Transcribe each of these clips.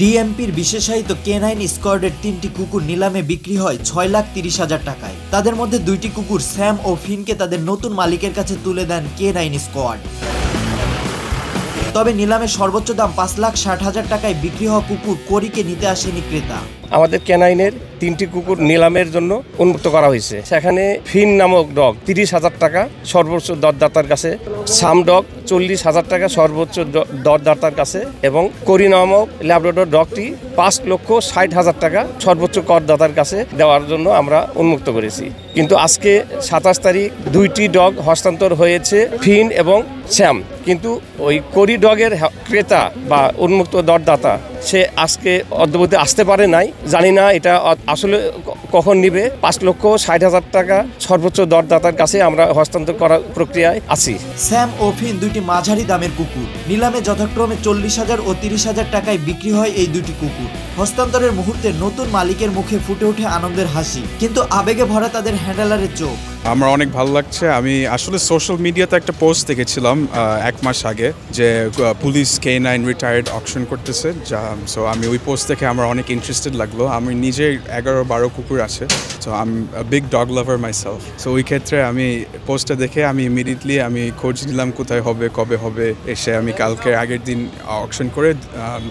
ডিএমপির বিশেষায়িত কেনাইন স্কোয়াডের 3টি কুকুর নিলামে বিক্রি হয় 6,30,000 টাকায়। তাদের মধ্যে 2টি কুকুর স্যাম ও ফিনকে তাদের নতুন মালিকের কাছে তুলে দেন কেনাইন স্কোয়াড। তবে নিলামে সর্বোচ্চ দাম 5,60,000 টাকায় বিক্রি হওয়া কুকুর কোরিকে নিতে আসেনি ক্রেতা। আমাদের ক্যানাইনের 3টি কুকুর নিলামের জন্য উন্মুক্ত করা হয়েছে। সেখানে ফিন নামক ডগ 30,000 টাকা সর্বোচ্চ দরদাতার কাছে, সাম ডগ 40,000 টাকা সর্বোচ্চ দরদাতার কাছে এবং কোরি নামক ল্যাব্রাডর ডগটি 5,60,000 টাকা সর্বোচ্চ করদাতার কাছে দেওয়ার জন্য আমরা উন্মুক্ত করেছি। কিন্তু আজকে 27 তারিখ 2টি ডগ হস্তান্তর হয়েছে, ফিন এবং স্যাম। কিন্তু ওই কোরি ডগের ক্রেতা বা উন্মুক্ত দরদাতা সে আজকে অদ্যবধি আসতে পারে নাই। জানি না এটা আসলে কখন নিবে। 5,60,000 টাকা সর্বোচ্চ দরদাতার কাছে আমরা হস্তান্তর করার প্রক্রিয়ায় আছি। স্যাম ও ফিন 2টি মাঝারি দামের কুকুর। নিলামে যথাক্রমে 40,000 ও 30,000 টাকায় বিক্রি হয় এই 2টি কুকুর। হস্তান্তরের মুহূর্তে নতুন মালিকের মুখে ফুটে ওঠে আনন্দের হাসি, কিন্তু আবেগে ভরা তাদের হ্যান্ডলারের চোখ। আমার অনেক ভালো লাগছে। আমি আসলে সোশ্যাল মিডিয়াতে একটা পোস্ট দেখেছিলাম 1 মাস আগে যে পুলিশ K9 রিটায়ার্ড অকশন করতেছে, সো আমি ওই পোস্ট দেখে আমার অনেক ইন্টারেস্টেড লাগলো। আমি নিজে 11-12 কুকুর আছে, so I am big dog lover myself. So ওই ক্ষেত্রে আমি পোস্টটা দেখে আমি ইমিডিয়েটলি খোঁজ নিলাম কোথায় হবে, কবে হবে। এসে আমি কালকে আগের দিন অকশন করে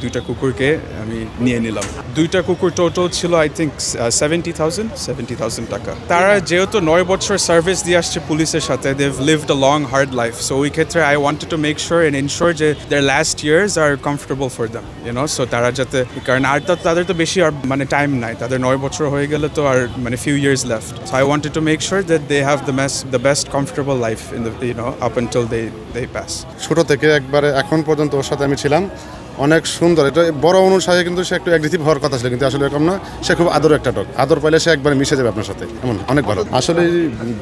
2টা কুকুরকে আমি নিয়ে নিলাম। 2টা কুকুর টোটাল ছিল আই থিঙ্ক 70,000 টাকা। তারা যেহেতু 9 বছর সার্ভিস দিয়ে আসছে পুলিশের সাথে, they've lived a long hard life, so ওই ক্ষেত্রে I wanted to make sure and ensure যে their last years are comfortable for them, you know, so তারা যাতে, কারণ আর তাদের তো বেশি আর টাইম নাই, তাদের 9 বছর হয়ে গেলে তো আর few years left, so I wanted to make sure that they have the best comfortable life in the, you know, up until they pass. ছোট থেকে একবারে এখন পর্যন্ত ওর সাথে আমি ছিলাম। অনেক সুন্দর। এটা বড় অনুসারে কিন্তু সে একটু অ্যাগ্রেসিভ হওয়ার কথা ছিল, কিন্তু আসলে এরকম না। সে খুব আদর একটা ডগ। আদর পাইলে সে একবারে মিশে যাবে আপনার সাথে, এমন অনেক ভালো। আসলে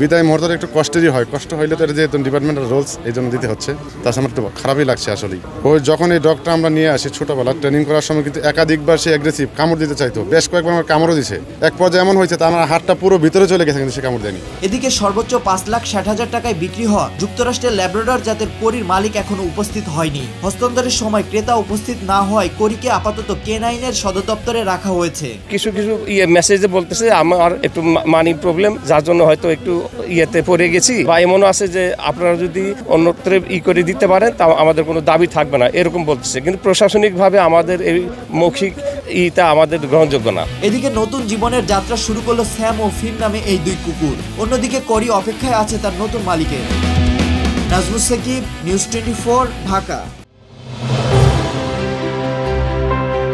বিদায় মুহূর্তে একটু কষ্টেরই হয়। কষ্ট হইলে তো এটা যেহেতু ডিপার্টমেন্টাল রোলস, এই জন্য দিতে হচ্ছে। তাছাড়া আমার একটু খারাপই লাগছে আসলেই। ওই যখন এই ডগটা আমরা নিয়ে আসি ছোটোবেলা ট্রেনিং করার সময় কিন্তু একাধিকবার সে অ্যাগ্রেসিভ কামড় দিতে চাইতো। বেশ কয়েকবার আমার কামড়ও দিছে। এক পর্যায়ে এমন হয়েছে তা আমার হাতটা পুরো ভিতরে চলে গেছে, কিন্তু সে কামড় দেয়নি। এদিকে সর্বোচ্চ 5,60,000 টাকায় বিক্রি হওয়া যুক্তরাষ্ট্রের ল্যাব্রাডর জাতের কোরির মালিক এখনো উপস্থিত হয়নি। হস্তান্তরের সময় ক্রেতা উপস্থিত না হওয়ায় কোরিকে আপাতত K9-এর সদর দপ্তরে রাখা হয়েছে। কিছু মেসেজে বলতেছে আমার একটু মানি প্রবলেম, যার জন্য হয়তো একটু ইয়েতে পড়ে গেছি, বা এমনও আছে যে আপনারা যদি অন্যত্র করে দিতে পারেন তা আমাদের কোনো দাবি থাকবে না, এরকম বলতেছে। কিন্তু প্রশাসনিকভাবে আমাদের এই মৌখিক ইটা আমাদের গ্রহণযোগ্য না। এদিকে নতুন জীবনের যাত্রা শুরু করলো স্যাম ও ফিন নামে এই 2 কুকুর। অন্যদিকে কোরি অপেক্ষায় আছে তার নতুন মালিকের। নাজমুস সাকিব, নিউজ 24, ঢাকা।